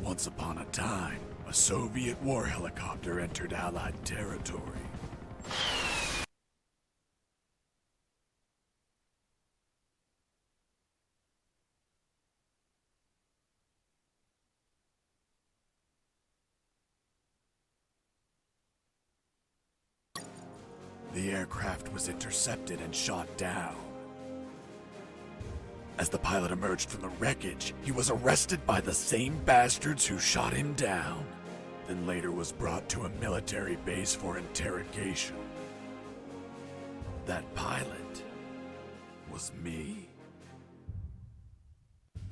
Once upon a time, a Soviet war helicopter entered Allied territory. The aircraft was intercepted and shot down. As the pilot emerged from the wreckage, he was arrested by the same bastards who shot him down, then later was brought to a military base for interrogation. That pilot was me.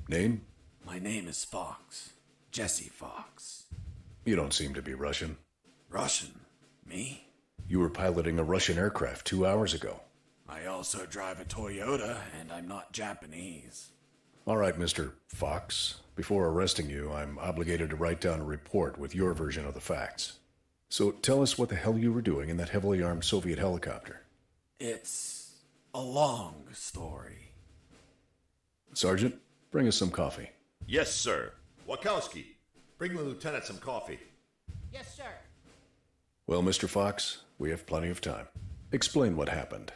Name? My name is Fox. Jesse Fox. You don't seem to be Russian. Russian? Me? You were piloting a Russian aircraft 2 hours ago. I also drive a Toyota, and I'm not Japanese. All right, Mr. Fox. Before arresting you, I'm obligated to write down a report with your version of the facts. So tell us what the hell you were doing in that heavily armed Soviet helicopter. It's a long story. Sergeant, bring us some coffee. Yes, sir. Wachowski, bring the lieutenant some coffee. Yes, sir. Well, Mr. Fox, we have plenty of time. Explain what happened.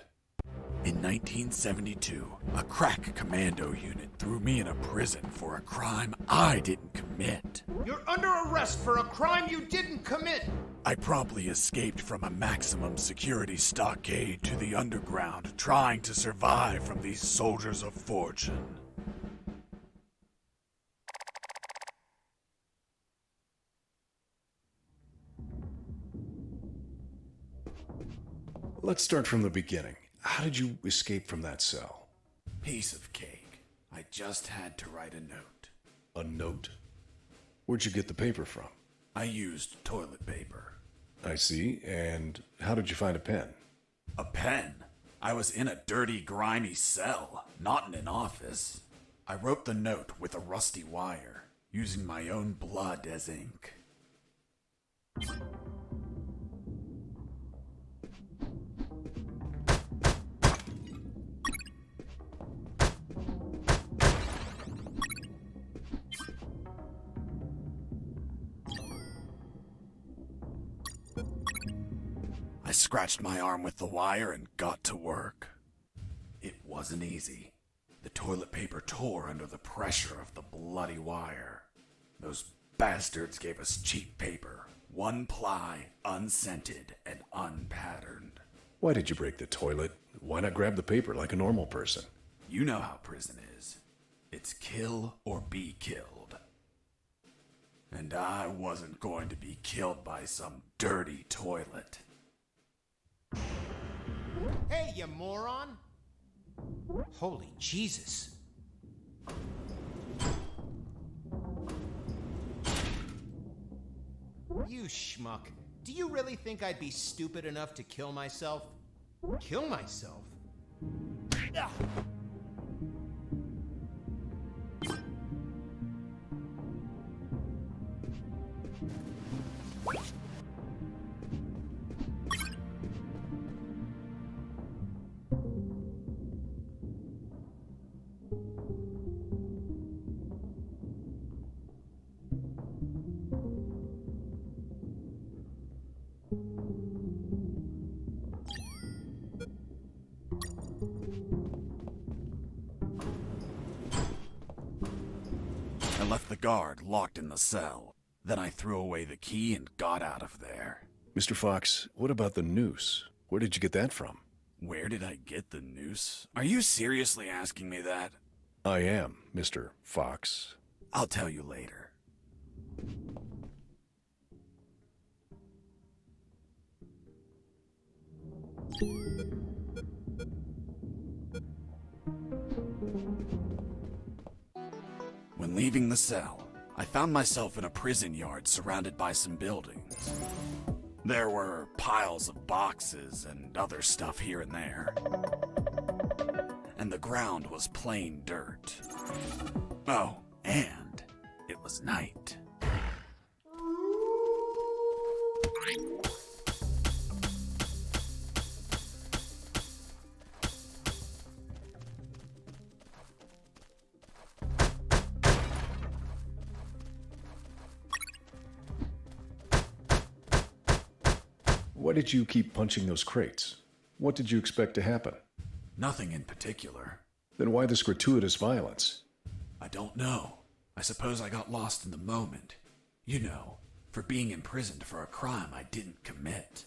In 1972, a crack commando unit threw me in a prison for a crime I didn't commit. You're under arrest for a crime you didn't commit. I promptly escaped from a maximum security stockade to the underground, trying to survive from these soldiers of fortune. Let's start from the beginning. How did you escape from that cell? Piece of cake. I just had to write a note. A note? Where'd you get the paper from? I used toilet paper. I see. And how did you find a pen? A pen? I was in a dirty, grimy cell, not in an office. I wrote the note with a rusty wire, using my own blood as ink. I scratched my arm with the wire and got to work. It wasn't easy. The toilet paper tore under the pressure of the bloody wire. Those bastards gave us cheap paper, one ply, unscented, and unpatterned. Why did you break the toilet? Why not grab the paper like a normal person? You know how prison is. It's kill or be killed. And I wasn't going to be killed by some dirty toilet. Hey, you moron! Holy Jesus. You schmuck. Do you really think I'd be stupid enough to kill myself? Kill myself? Ah. I left the guard locked in the cell. Then I threw away the key and got out of there. Mr. Fox, what about the noose? Where did you get that from? Where did I get the noose? Are you seriously asking me that? I am, Mr. Fox. I'll tell you later. When leaving the cell, I found myself in a prison yard surrounded by some buildings. There were piles of boxes and other stuff here and there. And the ground was plain dirt. Oh, and it was night. Why did you keep punching those crates? What did you expect to happen? Nothing in particular. Then why this gratuitous violence? I don't know. I suppose I got lost in the moment. You know, for being imprisoned for a crime I didn't commit.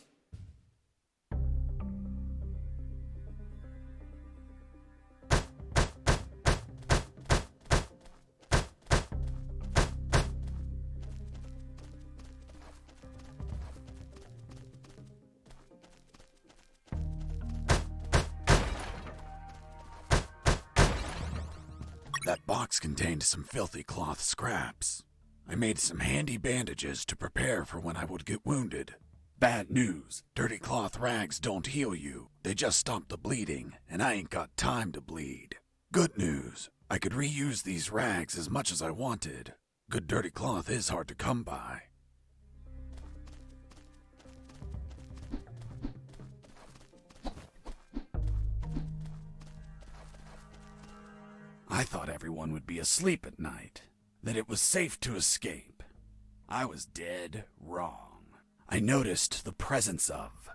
That box contained some filthy cloth scraps. I made some handy bandages to prepare for when I would get wounded. Bad news, dirty cloth rags don't heal you. They just stop the bleeding, and I ain't got time to bleed. Good news, I could reuse these rags as much as I wanted. Good dirty cloth is hard to come by. I thought everyone would be asleep at night, that it was safe to escape. I was dead wrong. I noticed the presence of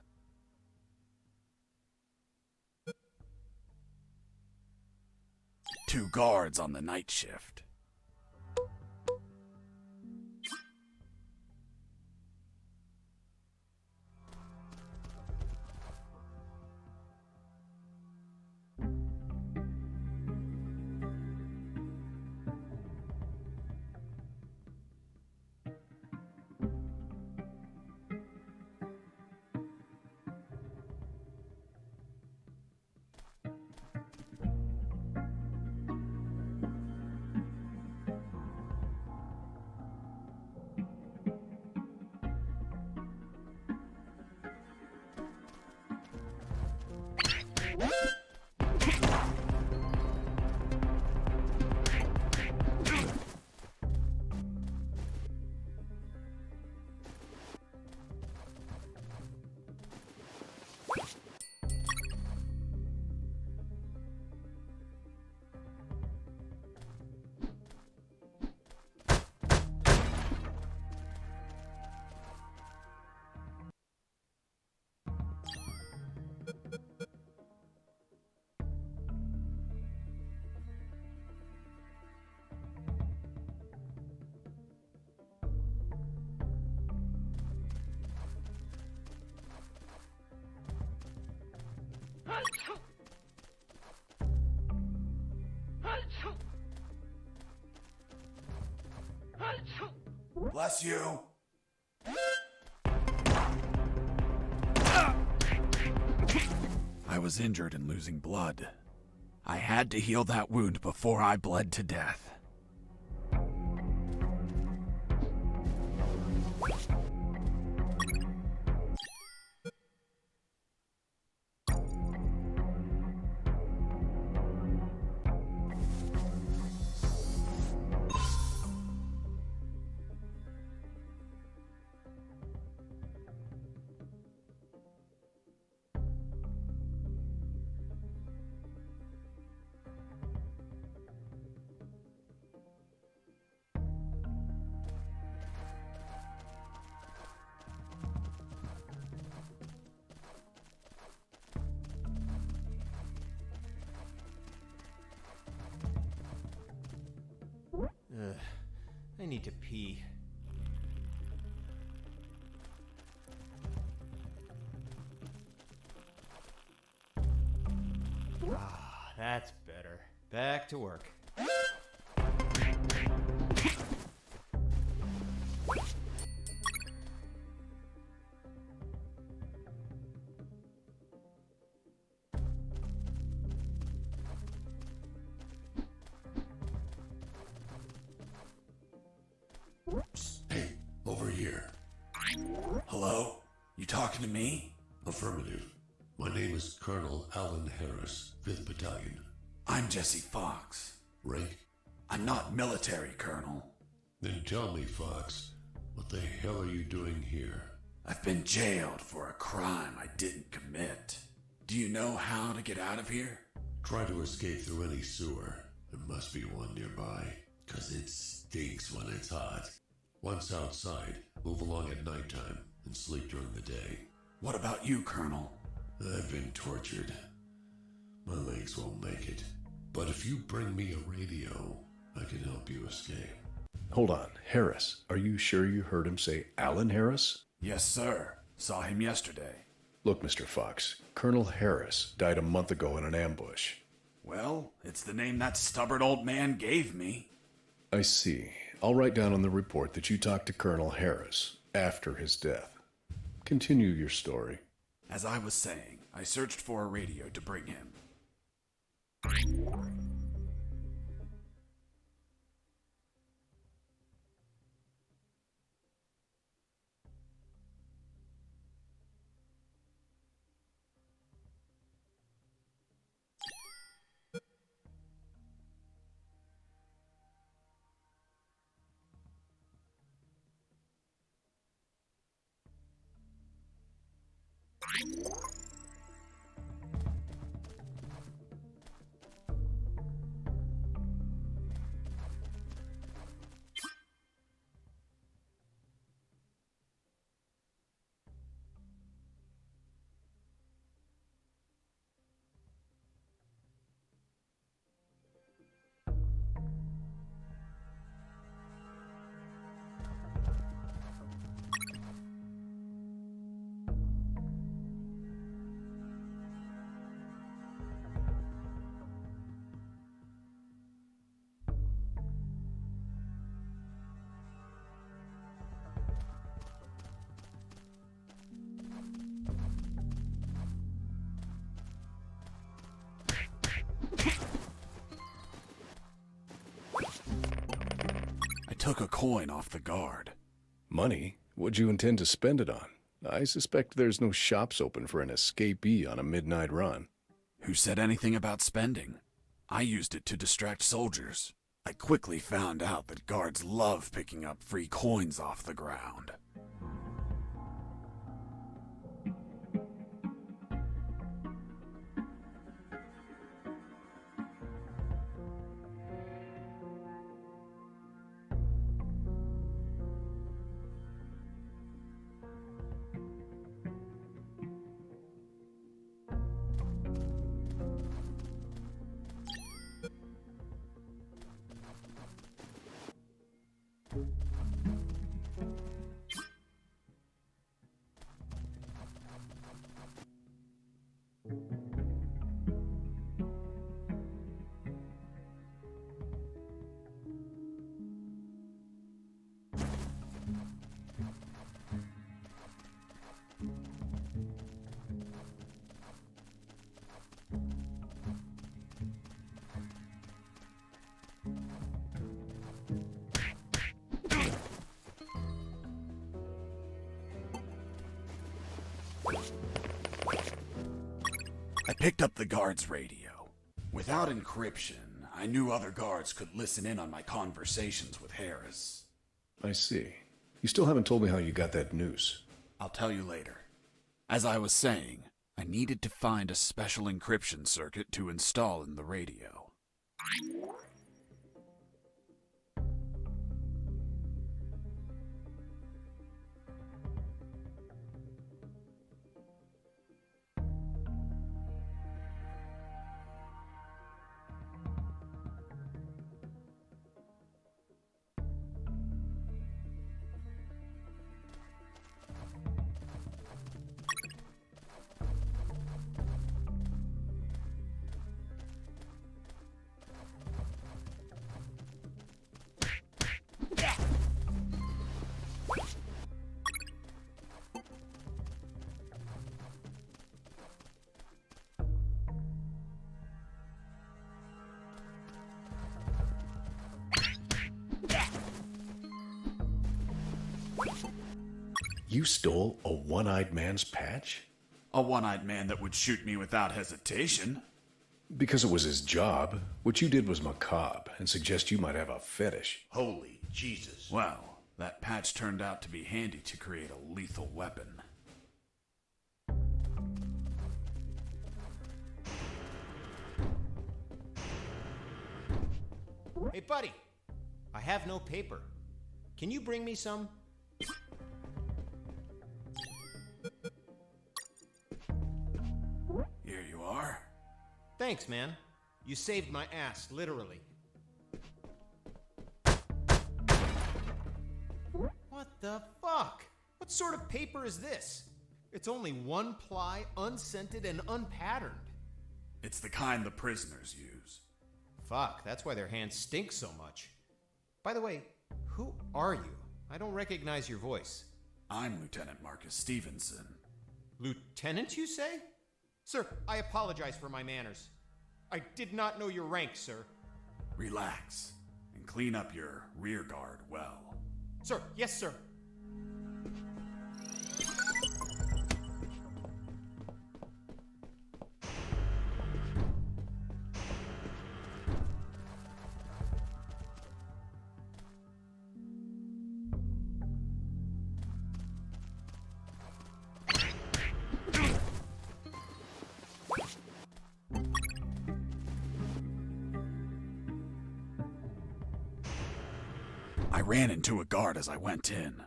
2 guards on the night shift. Bless you. I was injured and losing blood. I had to heal that wound before I bled to death. I need to pee. Ah, that's better. Back to work. Hey, over here. Hello? You talking to me? Affirmative. My name is Colonel Alan Harris, 5th Battalion. I'm Jesse Fox. Rank? I'm not military, Colonel. Then tell me, Fox, what the hell are you doing here? I've been jailed for a crime I didn't commit. Do you know how to get out of here? Try to escape through any sewer. There must be one nearby, 'cause it stinks when it's hot. Once outside, move along at nighttime and sleep during the day. What about you, Colonel? I've been tortured. My legs won't make it. But if you bring me a radio, I can help you escape. Hold on, Harris. Are you sure you heard him say Alan Harris? Yes, sir. Saw him yesterday. Look, Mr. Fox, Colonel Harris died a month ago in an ambush. Well, it's the name that stubborn old man gave me. I see. I'll write down on the report that you talked to Colonel Harris after his death. Continue your story. As I was saying, I searched for a radio to bring him. Took a coin off the guard. Money? What'd you intend to spend it on? I suspect there's no shops open for an escapee on a midnight run. Who said anything about spending? I used it to distract soldiers. I quickly found out that guards love picking up free coins off the ground. I picked up the guard's radio. Without encryption, I knew other guards could listen in on my conversations with Harris. I see. You still haven't told me how you got that noose. I'll tell you later. As I was saying, I needed to find a special encryption circuit to install in the radio. You stole a one-eyed man's patch? A one-eyed man that would shoot me without hesitation. Because it was his job. What you did was macabre and suggest you might have a fetish. Holy Jesus. Well, that patch turned out to be handy to create a lethal weapon. Hey, buddy. I have no paper. Can you bring me some? Thanks, man. You saved my ass, literally. What the fuck? What sort of paper is this? It's only one ply, unscented, and unpatterned. It's the kind the prisoners use. Fuck, that's why their hands stink so much. By the way, who are you? I don't recognize your voice. I'm Lieutenant Marcus Stevenson. Lieutenant, you say? Sir, I apologize for my manners. I did not know your rank, sir. Relax and clean up your rear guard well. Sir, yes, sir. I ran into a guard as I went in.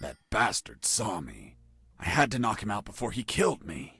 That bastard saw me. I had to knock him out before he killed me.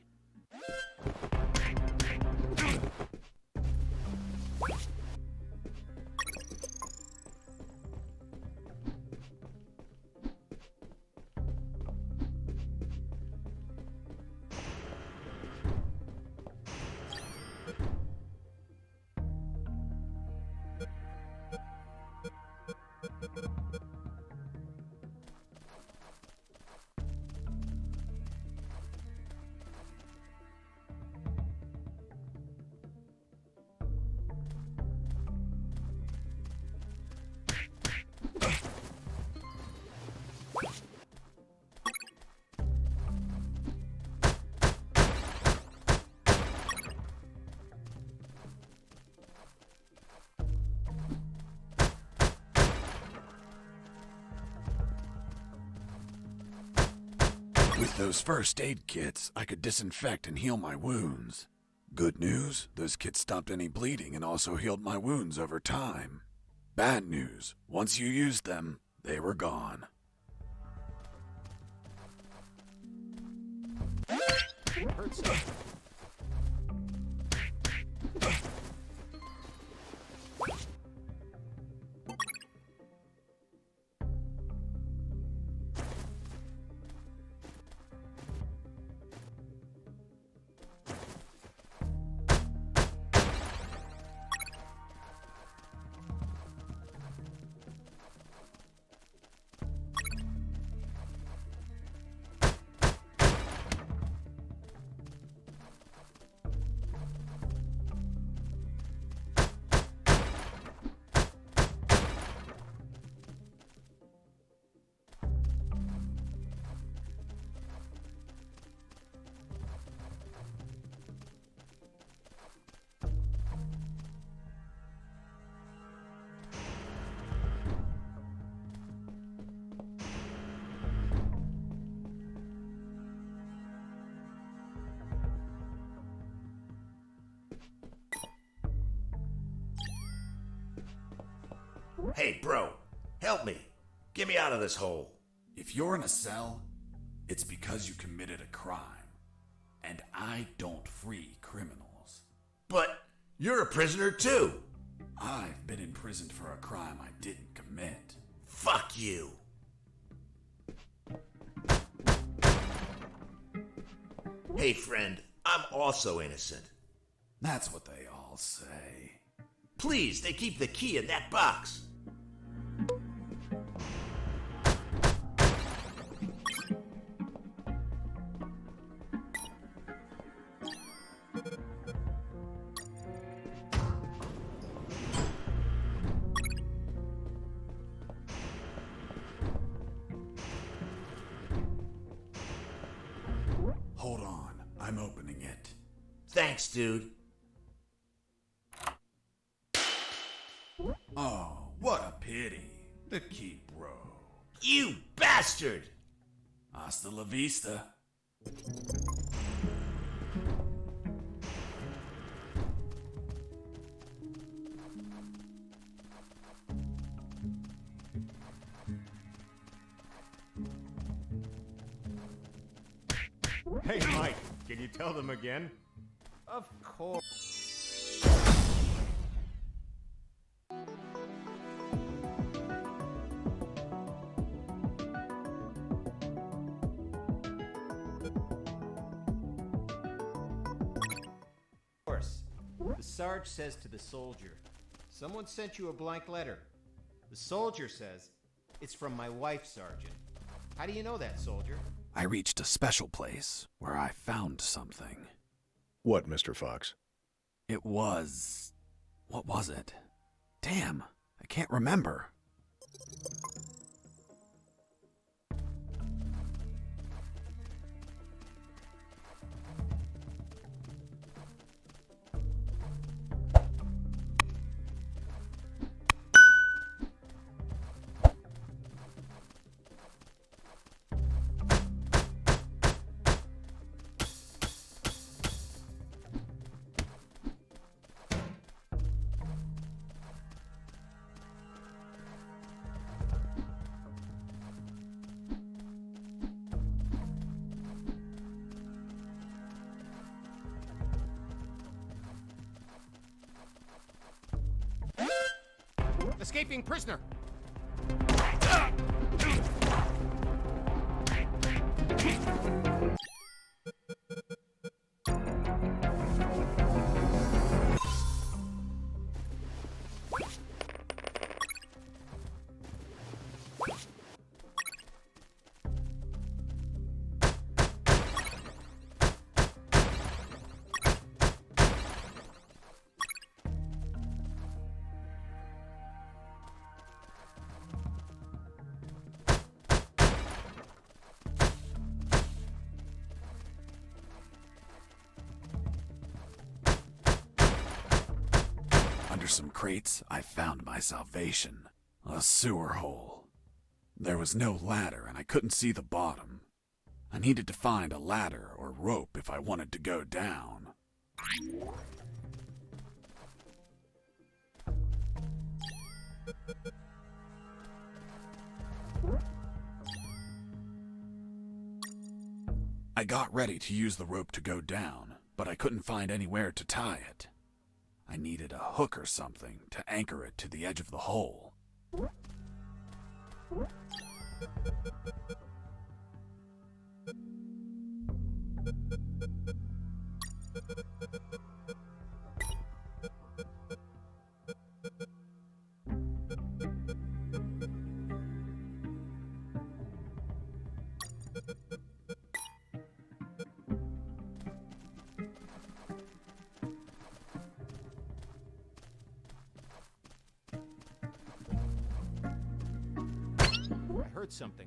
With those first aid kits, I could disinfect and heal my wounds. Good news, those kits stopped any bleeding and also healed my wounds over time. Bad news, once you used them, they were gone. Hurts so. Hey, bro, help me. Get me out of this hole. If you're in a cell, it's because you committed a crime. And I don't free criminals. But you're a prisoner too. I've been imprisoned for a crime I didn't commit. Fuck you. Hey, friend, I'm also innocent. That's what they all say. Please, they keep the key in that box. Hold on, I'm opening it. Thanks, dude. Oh, what a pity. The key broke. You bastard! Hasta la vista. Hey, Mike, can you tell them again? Of course. The Sarge says to the soldier, "Someone sent you a blank letter." The soldier says, "It's from my wife, Sergeant." How do you know that, soldier? I reached a special place where I found something. What, Mr. Fox? It was... what was it? Damn, I can't remember. Escaping prisoner! Under some crates, I found my salvation. A sewer hole. There was no ladder and I couldn't see the bottom. I needed to find a ladder or rope if I wanted to go down. I got ready to use the rope to go down, but I couldn't find anywhere to tie it. I needed a hook or something to anchor it to the edge of the hole. I heard something.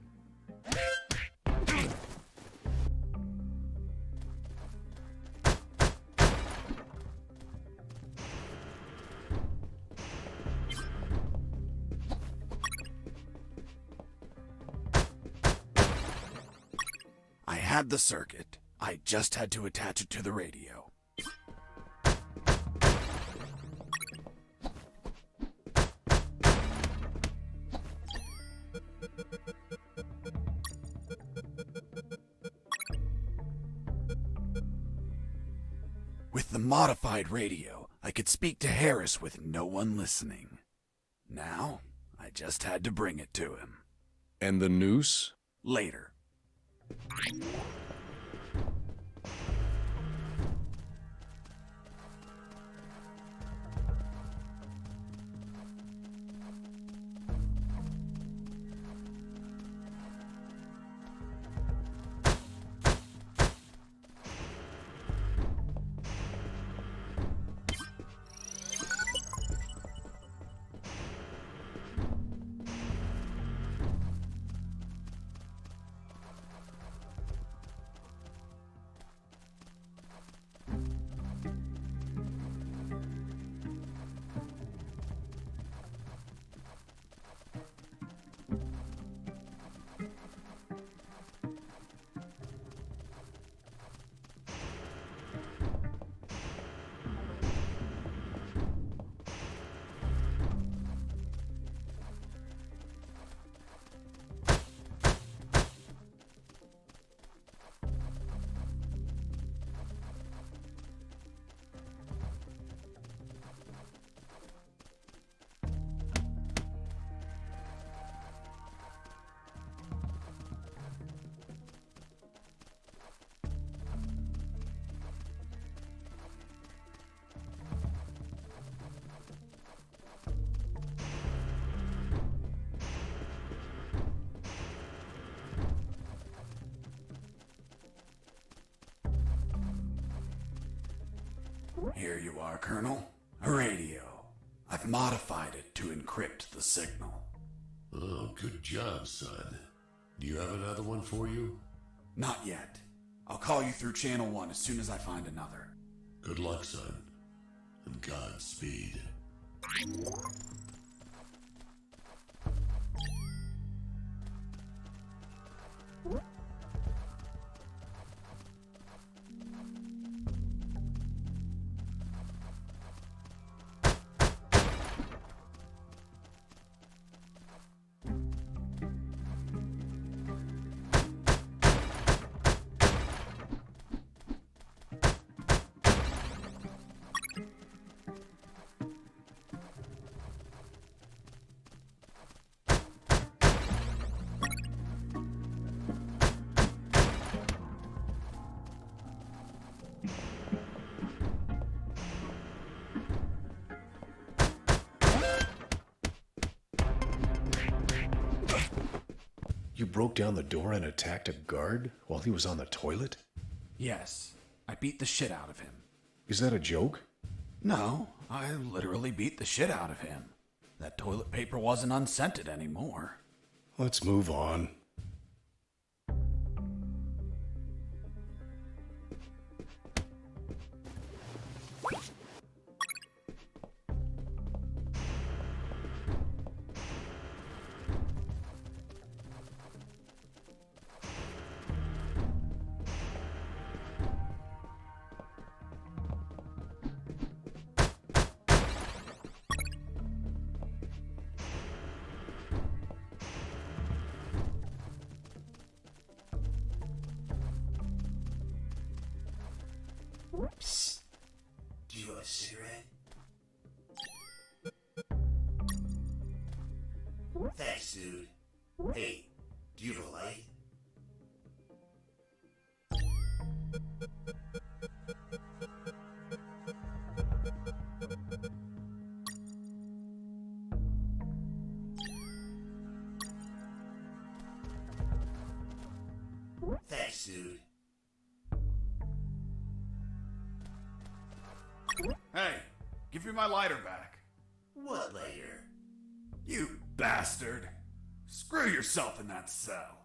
I had the circuit. I just had to attach it to the radio. With the modified radio, I could speak to Harris with no one listening. Now, I just had to bring it to him. And the noose? Later. Here you are, Colonel. A radio. I've modified it to encrypt the signal. Oh, good job, son. Do you have another one for you? Not yet. I'll call you through Channel 1 as soon as I find another. Good luck, son. And Godspeed. You broke down the door and attacked a guard while he was on the toilet? Yes, I beat the shit out of him. Is that a joke? No, I literally beat the shit out of him. That toilet paper wasn't unscented anymore. Let's move on. Psst. Do you want a cigarette? Thanks, dude. Hey, do you have a light? Thanks, dude. Hey, give me my lighter back. What later? You bastard. Screw yourself in that cell.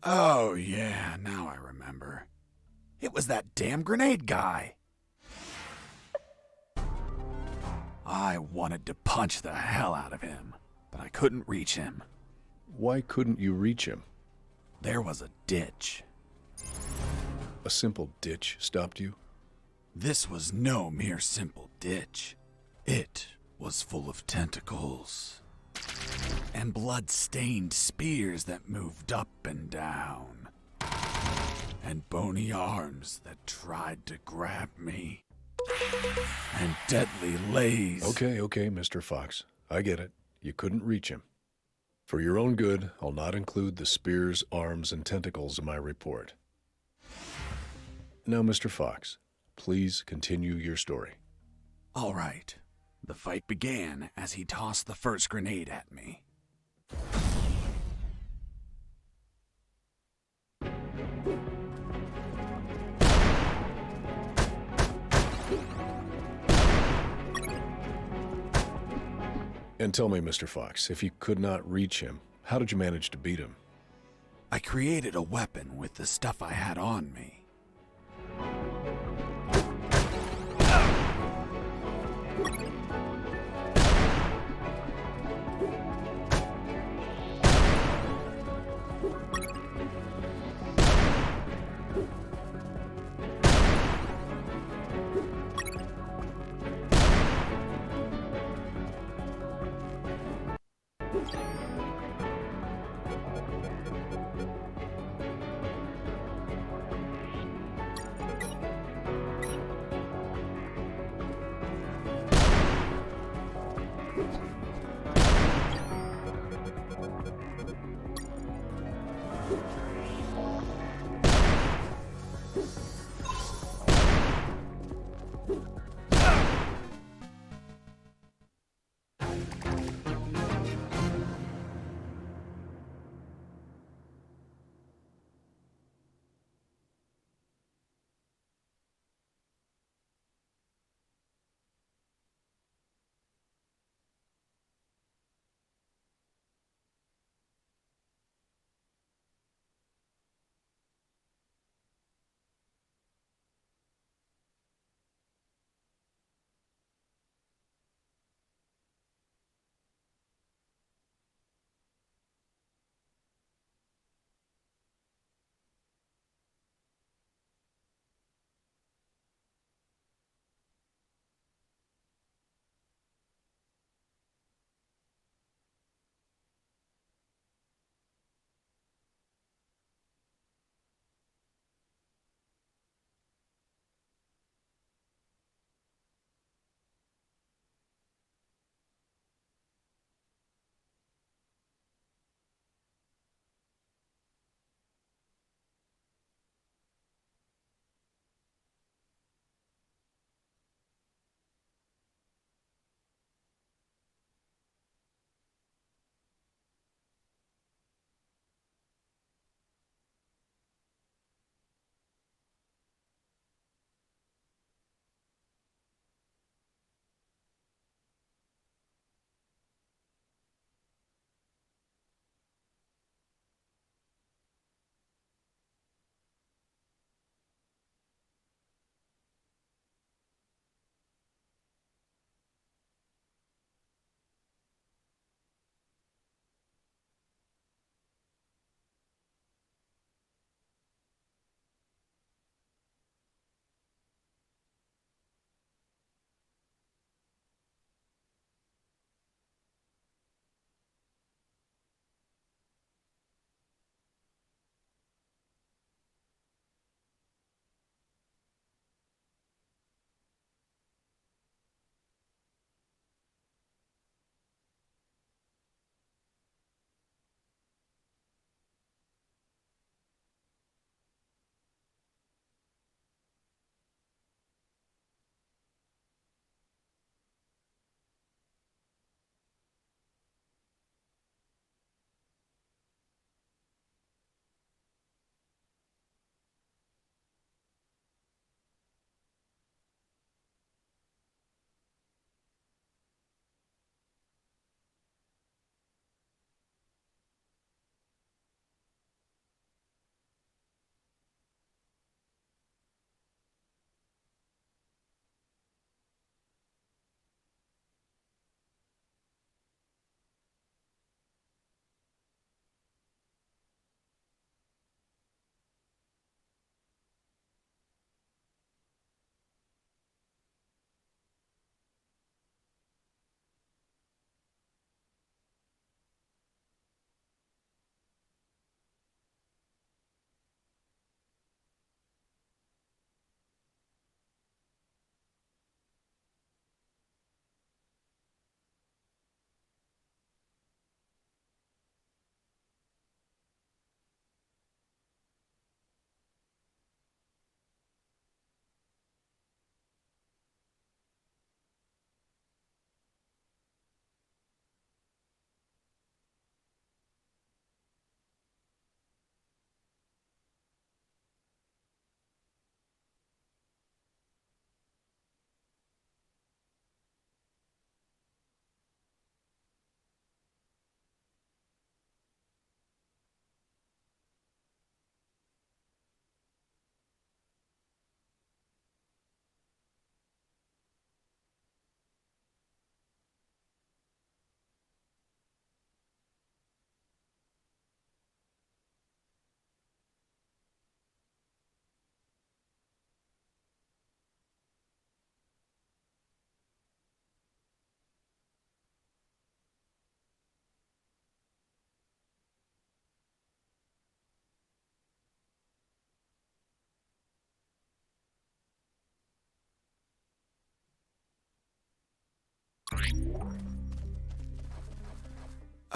Oh, yeah, now I remember. It was that damn grenade guy. I wanted to punch the hell out of him, but I couldn't reach him. Why couldn't you reach him? There was a ditch. A simple ditch stopped you? This was no mere simple ditch. It was full of tentacles and blood-stained spears that moved up and down, and bony arms that tried to grab me, and deadly lays. Okay, Mr. Fox. I get it. You couldn't reach him. For your own good, I'll not include the spears, arms, and tentacles in my report. Now, Mr. Fox, please continue your story. All right. The fight began as he tossed the first grenade at me. And tell me, Mr. Fox, if you could not reach him, how did you manage to beat him? I created a weapon with the stuff I had on me.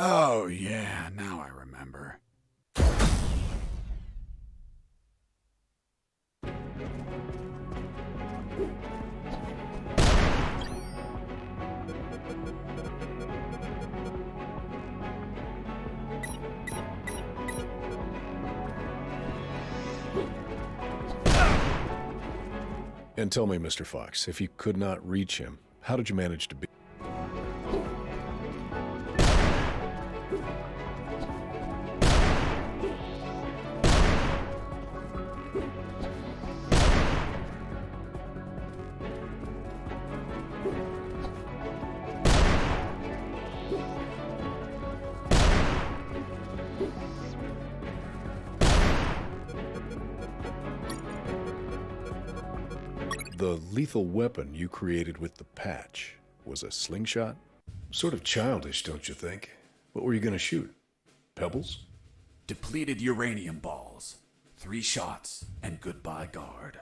Oh, yeah, now I remember. And tell me, Mr. Fox, if you could not reach him, how did you manage to be? The lethal weapon you created with the patch was a slingshot? Sort of childish, don't you think? What were you going to shoot? Pebbles? Depleted uranium balls. 3 shots, and goodbye, guard.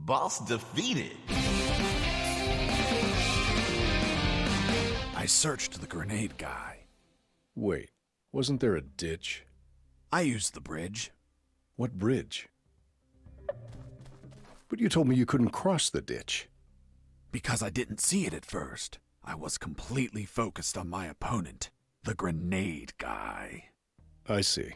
Boss defeated. I searched the grenade guy. Wait, wasn't there a ditch? I used the bridge. What bridge? But you told me you couldn't cross the ditch. Because I didn't see it at first. I was completely focused on my opponent, the grenade guy. I see.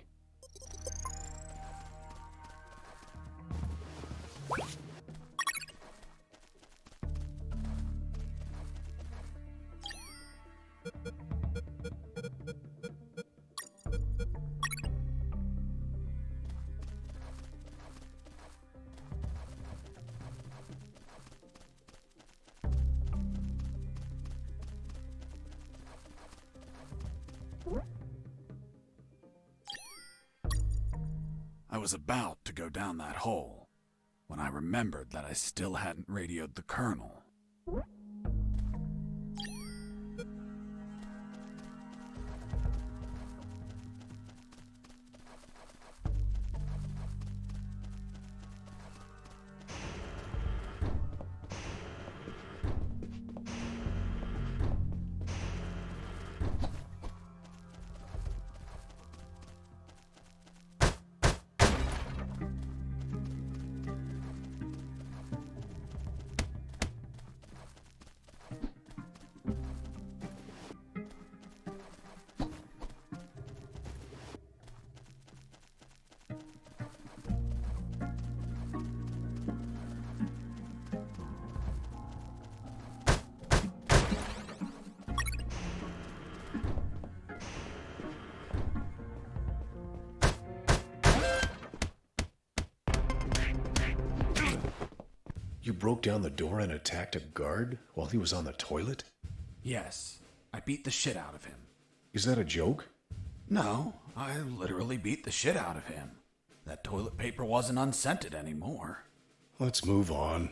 I was about to go down that hole when I remembered that I still hadn't radioed the colonel. You broke down the door and attacked a guard while he was on the toilet? Yes, I beat the shit out of him. Is that a joke? No, I literally beat the shit out of him. That toilet paper wasn't unscented anymore. Let's move on.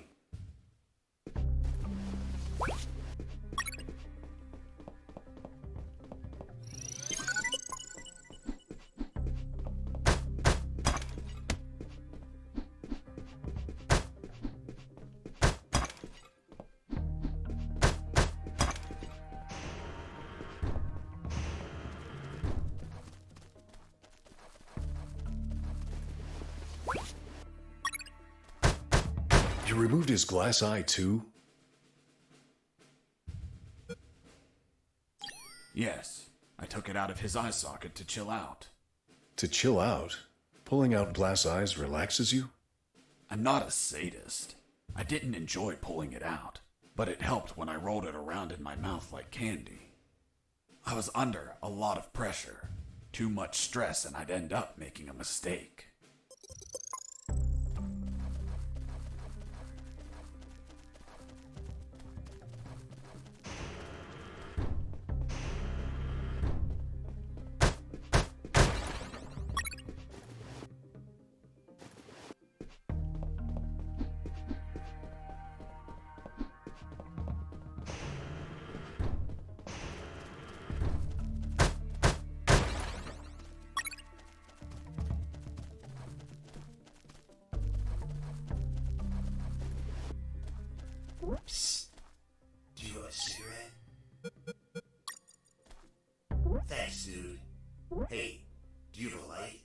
You removed his glass eye, too? Yes, I took it out of his eye socket to chill out. To chill out? Pulling out glass eyes relaxes you? I'm not a sadist. I didn't enjoy pulling it out, but it helped when I rolled it around in my mouth like candy. I was under a lot of pressure, too much stress, and I'd end up making a mistake. Psst. Do you want a cigarette? Thanks, dude. Hey, do you have a light?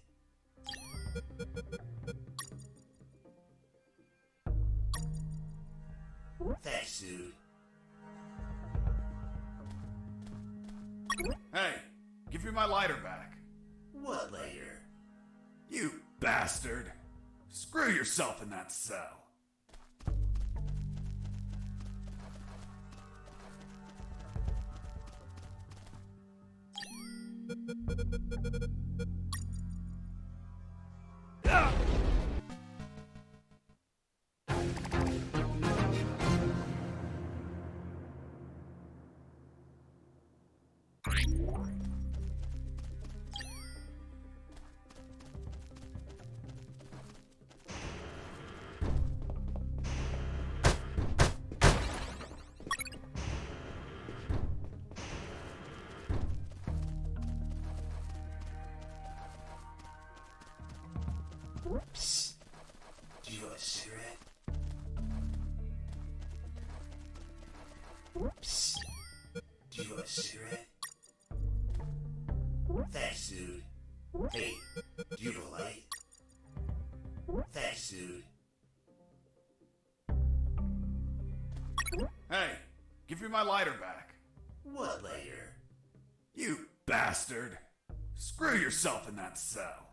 Thanks, dude. Hey, give me my lighter back. What later? You bastard! Screw yourself in that cell. Psst. Do you want a cigarette? Psst. Do you want a cigarette? Thanks, dude. Hey, do you have a light? Thanks, dude. Hey, give me my lighter back. What later? You bastard! Screw yourself in that cell.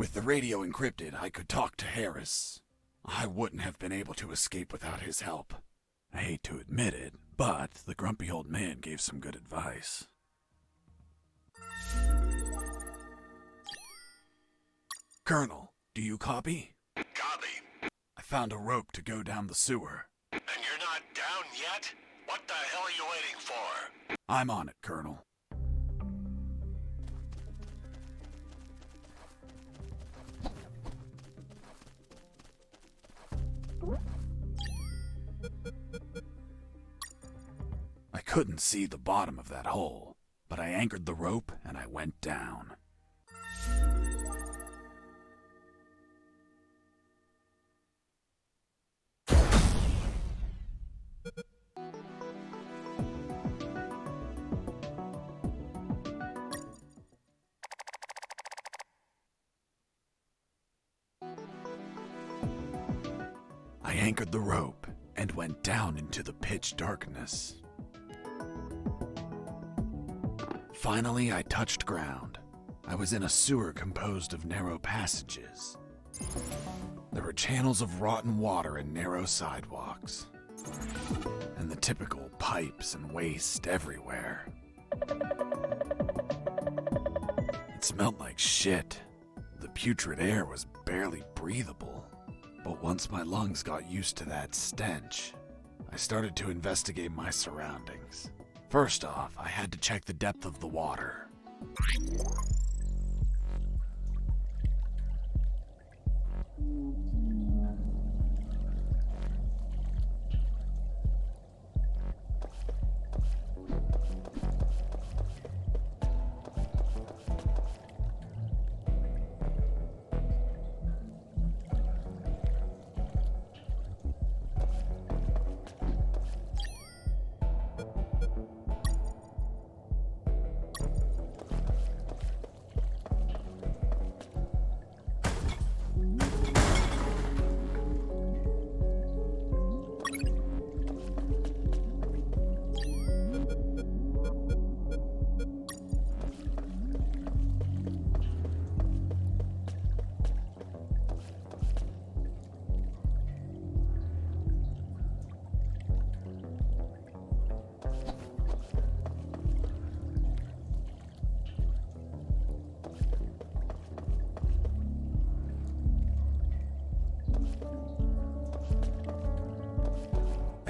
With the radio encrypted, I could talk to Harris. I wouldn't have been able to escape without his help. I hate to admit it, but the grumpy old man gave some good advice. Colonel, do you copy? Copy. I found a rope to go down the sewer. And you're not down yet? What the hell are you waiting for? I'm on it, Colonel. I couldn't see the bottom of that hole, but I anchored the rope and I went down. I anchored the rope and went down into the pitch darkness. Finally, I touched ground. I was in a sewer composed of narrow passages. There were channels of rotten water and narrow sidewalks, and the typical pipes and waste everywhere. It smelled like shit. The putrid air was barely breathable. But once my lungs got used to that stench, I started to investigate my surroundings. First off, I had to check the depth of the water.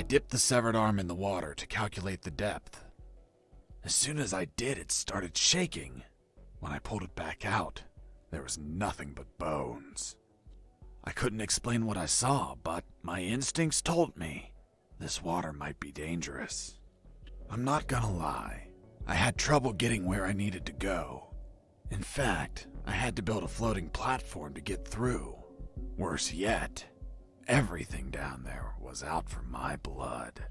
I dipped the severed arm in the water to calculate the depth. As soon as I did, it started shaking. When I pulled it back out, there was nothing but bones. I couldn't explain what I saw, but my instincts told me this water might be dangerous. I'm not gonna lie, I had trouble getting where I needed to go. In fact, I had to build a floating platform to get through. Worse yet, everything down there was out for my blood.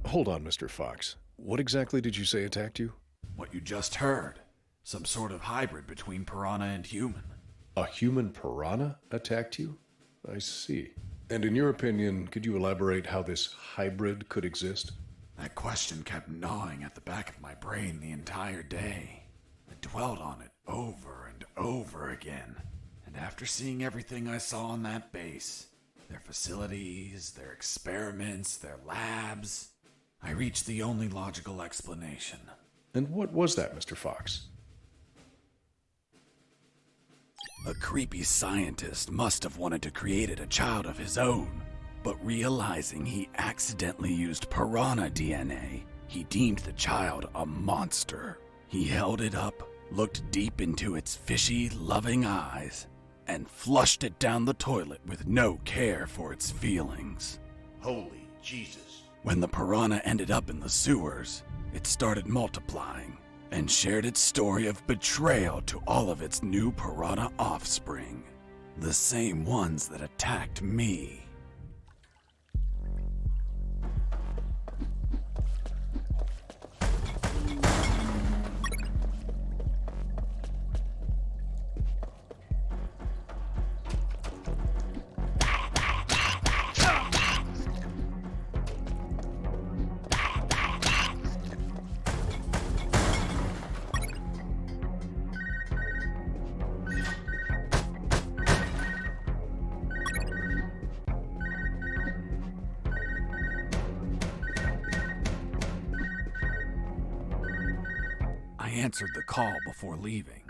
Hold on, Mr. Fox. What exactly did you say attacked you? What you just heard. Some sort of hybrid between piranha and human. A human piranha attacked you? I see. And in your opinion, could you elaborate how this hybrid could exist? That question kept gnawing at the back of my brain the entire day. I dwelled on it over and over again. And after seeing everything I saw on that base, their facilities, their experiments, their labs, I reached the only logical explanation. And what was that, Mr. Fox? A creepy scientist must have wanted to create a child of his own, but realizing he accidentally used piranha DNA, he deemed the child a monster. He held it up, looked deep into its fishy, loving eyes, and flushed it down the toilet with no care for its feelings. Holy Jesus. When the piranha ended up in the sewers, it started multiplying and shared its story of betrayal to all of its new piranha offspring, the same ones that attacked me. answered the call before leaving.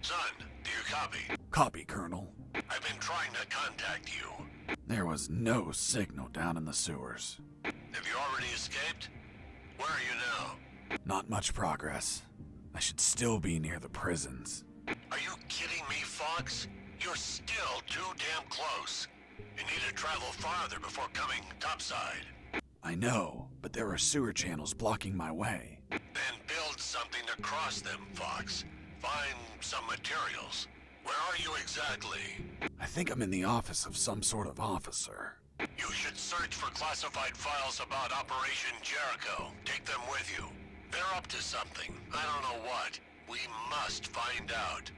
Son, do you copy? Copy, Colonel. I've been trying to contact you. There was no signal down in the sewers. Have you already escaped? Where are you now? Not much progress. I should still be near the prisons. Are you kidding me, Fox? You're still too damn close. You need to travel farther before coming topside. I know, but there are sewer channels blocking my way. Then build something to cross them, Fox. Find some materials. Where are you exactly? I think I'm in the office of some sort of officer. You should search for classified files about Operation Jericho. Take them with you. They're up to something. I don't know what. We must find out.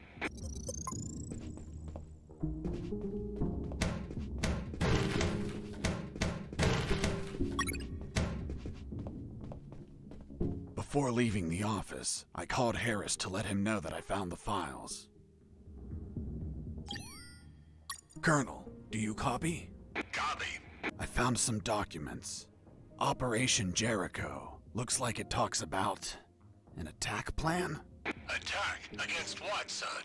Before leaving the office, I called Harris to let him know that I found the files. Colonel, do you copy? Copy. I found some documents. Operation Jericho. Looks like it talks about an attack plan? Attack? Against what, son?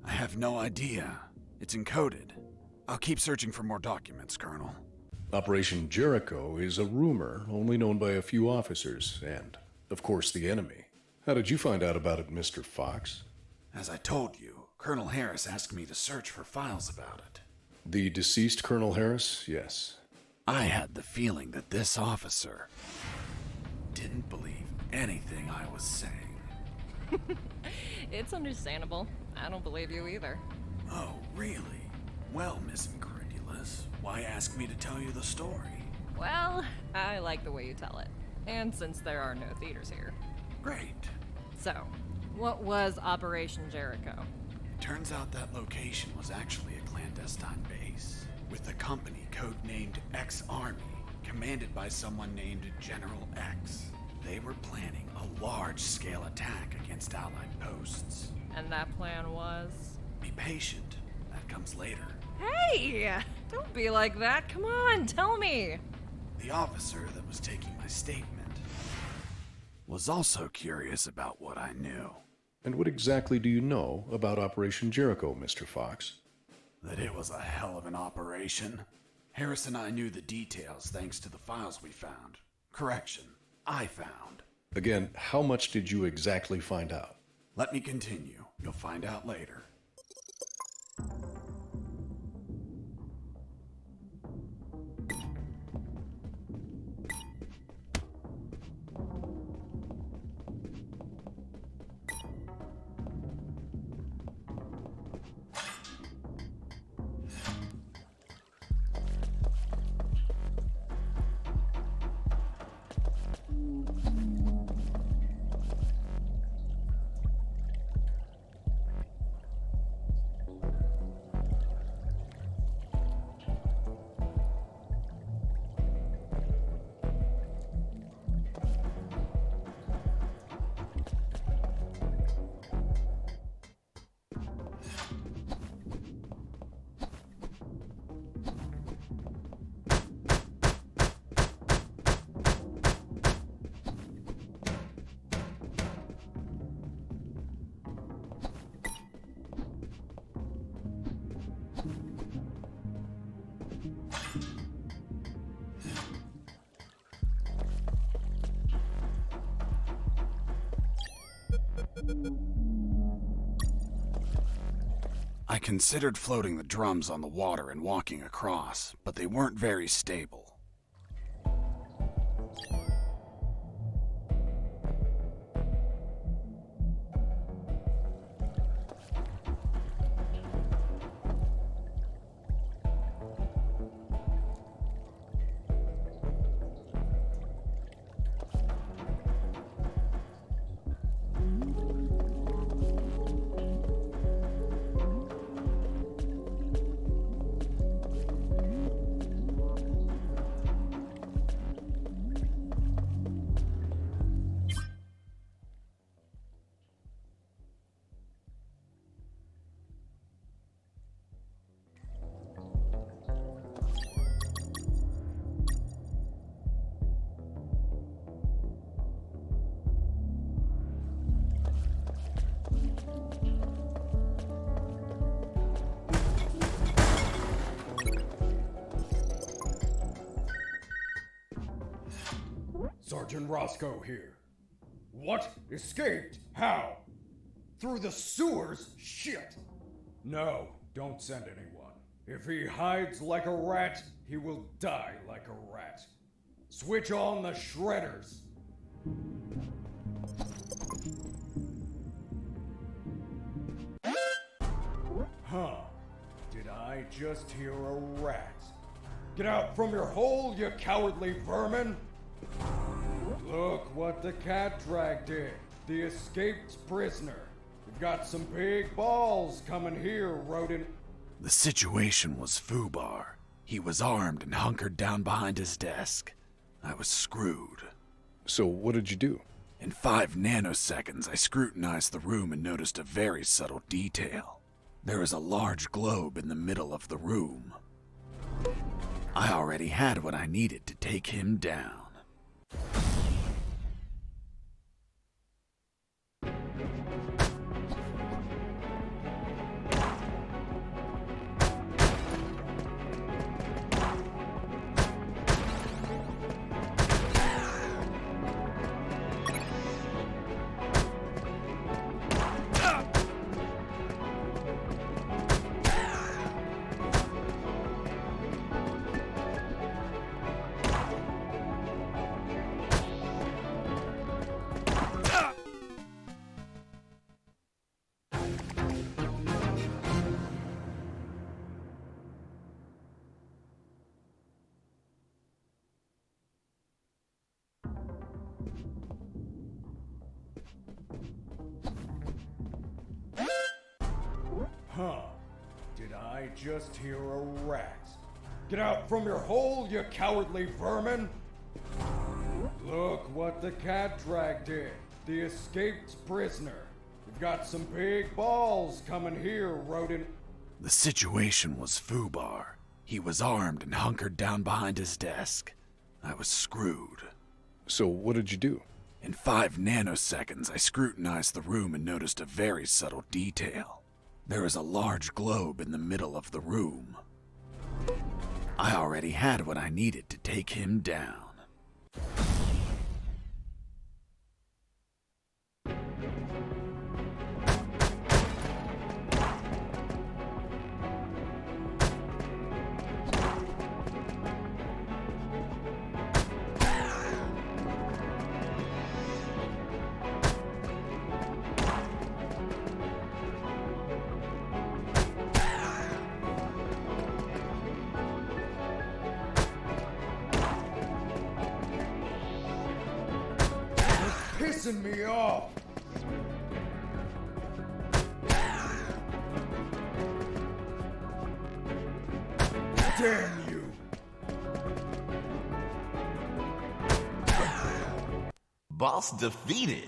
I have no idea. It's encoded. I'll keep searching for more documents, Colonel. Operation Jericho is a rumor only known by a few officers and, of course, the enemy. How did you find out about it, Mr. Fox? As I told you, Colonel Harris asked me to search for files about it. The deceased Colonel Harris? Yes. I had the feeling that this officer didn't believe anything I was saying. It's understandable. I don't believe you either. Oh, really? Well, Miss Incredulous, why ask me to tell you the story? Well, I like the way you tell it. And since there are no theaters here. Great. So, what was Operation Jericho? Turns out that location was actually a clandestine base, with the company codenamed X-Army, commanded by someone named General X. They were planning a large-scale attack against Allied posts. And that plan was? Be patient. That comes later. Hey! Don't be like that. Come on, tell me. The officer that was taking my statement was also curious about what I knew. And what exactly do you know about Operation Jericho, Mr. Fox? That it was a hell of an operation. Harris and I knew the details thanks to the files we found. Correction, I found. Again, how much did you exactly find out? Let me continue. You'll find out later. I considered floating the drums on the water and walking across, but they weren't very stable. Sergeant Roscoe here. What? Escaped? How? Through the sewers? Shit! No, don't send anyone. If he hides like a rat, he will die like a rat. Switch on the shredders. Huh. Did I just hear a rat? Get out from your hole, you cowardly vermin! Look what the cat dragged in. The escaped prisoner. You've got some big balls coming here, rodent. The situation was foobar. He was armed and hunkered down behind his desk. I was screwed. So what did you do? In 5 nanoseconds, I scrutinized the room and noticed a very subtle detail. There was a large globe in the middle of the room. I already had what I needed to take him down. Huh. Did I just hear a rat? Get out from your hole, you cowardly vermin! Look what the cat dragged in. The escaped prisoner. You've got some big balls coming here, rodent. The situation was foobar. He was armed and hunkered down behind his desk. I was screwed. So what did you do? In 5 nanoseconds, I scrutinized the room and noticed a very subtle detail. There was a large globe in the middle of the room. I already had what I needed to take him down. Pissing me off! Damn you! Boss defeated.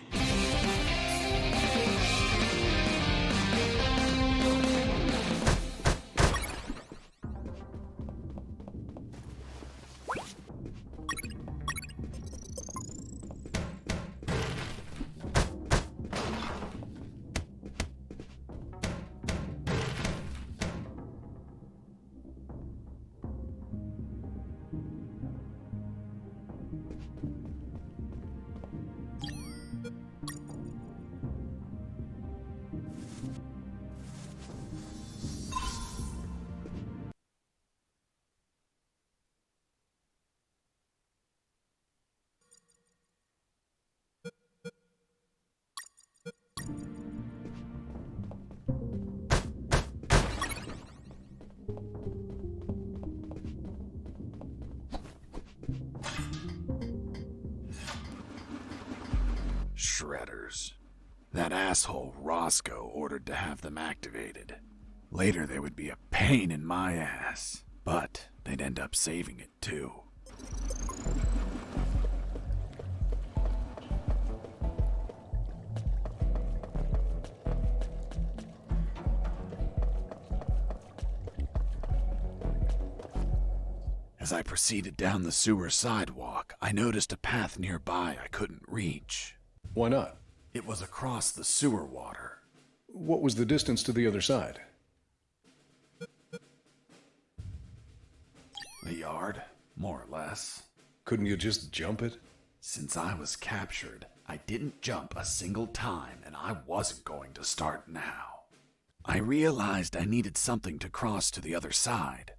Shredders. That asshole Roscoe ordered to have them activated. Later they would be a pain in my ass, but they'd end up saving it too. As I proceeded down the sewer sidewalk, I noticed a path nearby I couldn't reach. Why not? It was across the sewer water. What was the distance to the other side? A yard, more or less. Couldn't you just jump it? Since I was captured, I didn't jump a single time, and I wasn't going to start now. I realized I needed something to cross to the other side.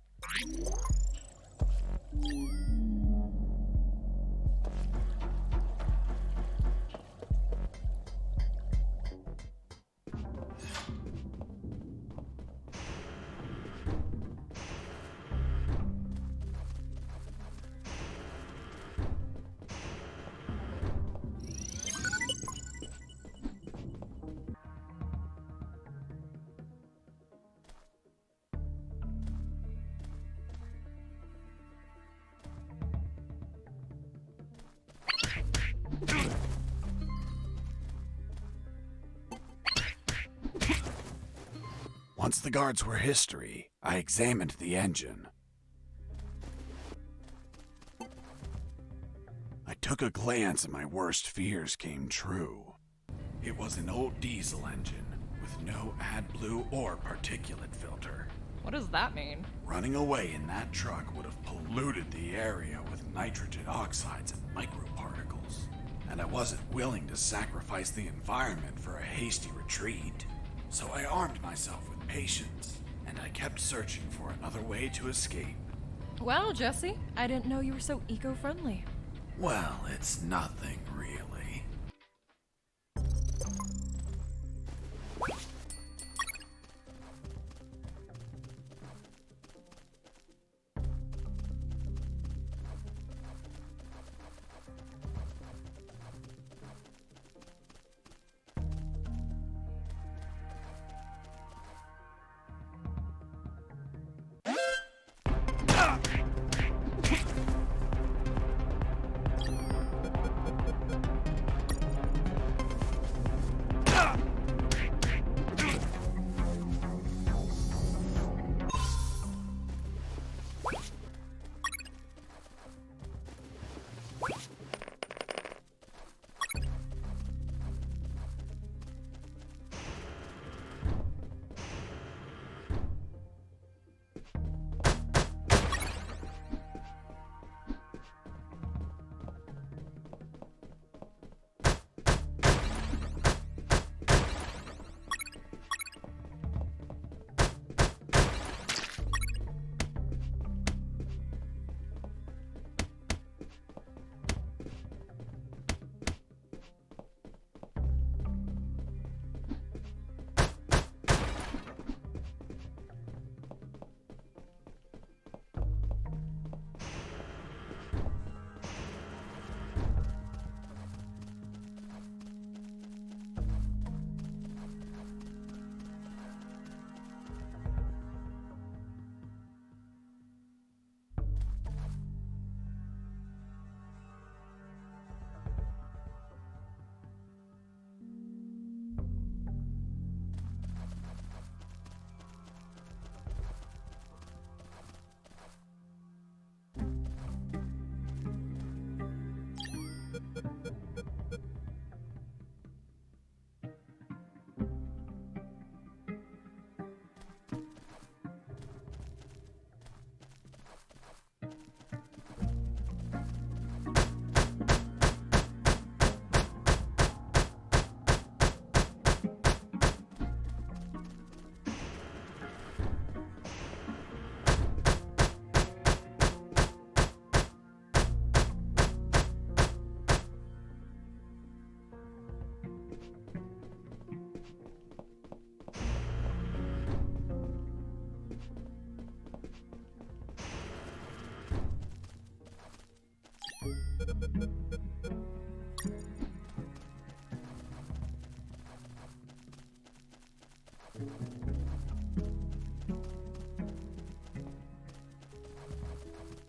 Once the guards were history, I examined the engine. I took a glance and my worst fears came true. It was an old diesel engine with no AdBlue or particulate filter. What does that mean? Running away in that truck would have polluted the area with nitrogen oxides and microparticles. And I wasn't willing to sacrifice the environment for a hasty retreat. So I armed myself with patience, and I kept searching for another way to escape. Well, Jesse, I didn't know you were so eco-friendly. Well, it's nothing really.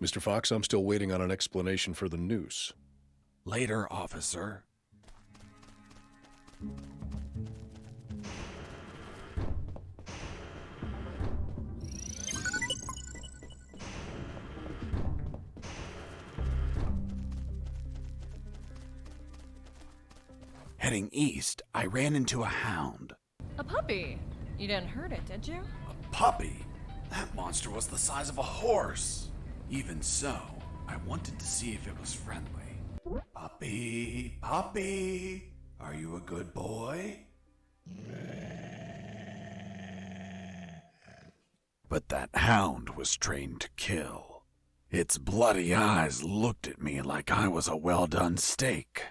Mr. Fox, I'm still waiting on an explanation for the noose. Later, officer. Heading east, I ran into a hound. A puppy. You didn't hurt it, did you? A puppy? That monster was the size of a horse. Even so, I wanted to see if it was friendly. Puppy, puppy, are you a good boy? But that hound was trained to kill. Its bloody eyes looked at me like I was a well-done steak.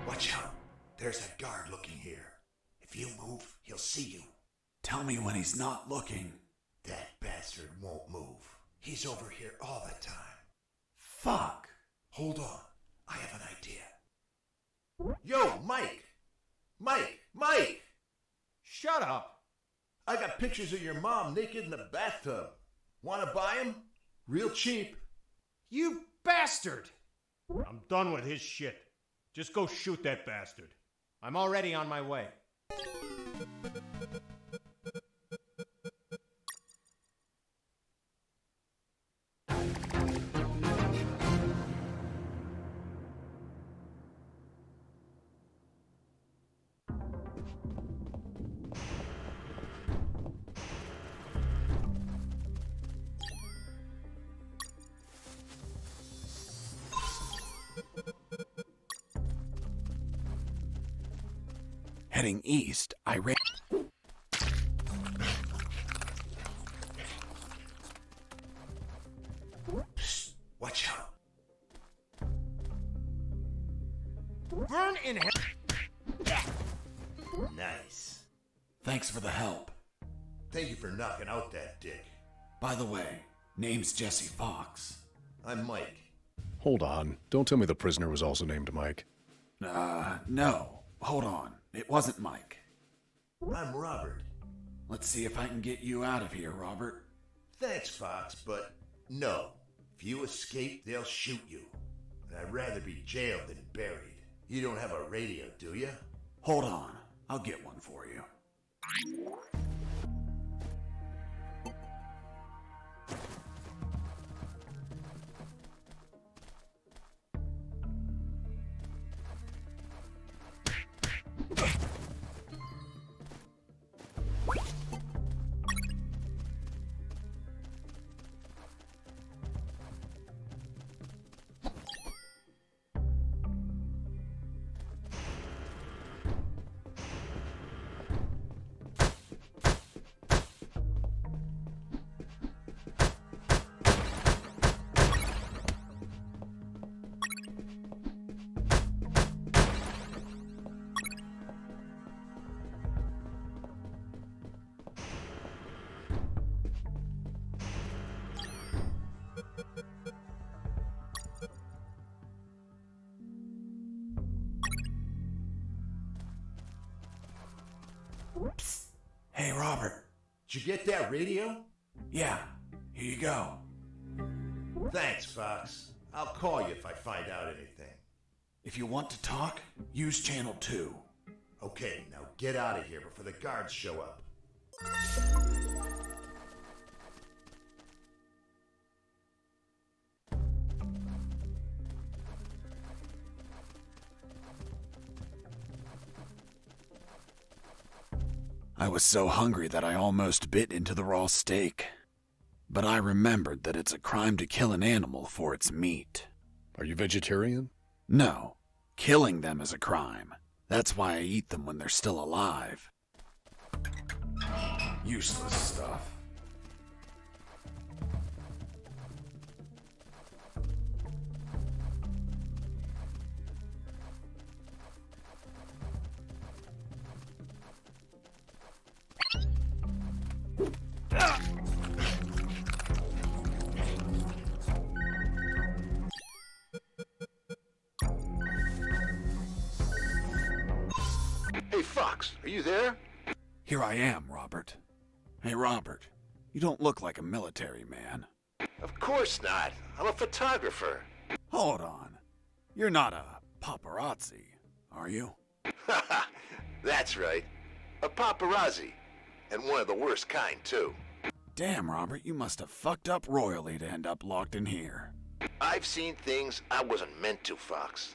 Watch out. There's a guard looking here. If you move, he'll see you. Tell me when he's not looking. That bastard won't move. He's over here all the time. Fuck. Hold on. I have an idea. Yo, Mike! Mike! Shut up! I got pictures of your mom naked in the bathtub. Wanna buy them? Real cheap. You bastard! I'm done with his shit. Just go shoot that bastard. I'm already on my way. Heading east, I ran. Psst, watch out. Burn in hell! Nice. Thanks for the help. Thank you for knocking out that dick. By the way, name's Jesse Fox. I'm Mike. Hold on. Don't tell me the prisoner was also named Mike. No. Hold on. It wasn't Mike. I'm Robert. Let's see if I can get you out of here, Robert. Thanks, Fox, but no. If you escape, they'll shoot you. And I'd rather be jailed than buried. You don't have a radio, do you? Hold on. I'll get one for you. Psst. Hey, Robert. Did you get that radio? Yeah, here you go. Thanks, Fox. I'll call you if I find out anything. If you want to talk, use channel 2. Okay, now get out of here before the guards show up. I was so hungry that I almost bit into the raw steak. But I remembered that it's a crime to kill an animal for its meat. Are you vegetarian? No, killing them is a crime. That's why I eat them when they're still alive. Useless stuff. Hey, Fox, are you there? Here I am, Robert. Hey, Robert, you don't look like a military man. Of course not. I'm a photographer. Hold on. You're not a paparazzi, are you? That's right. A paparazzi. And one of the worst kind, too. Damn, Robert, you must have fucked up royally to end up locked in here. I've seen things I wasn't meant to, Fox.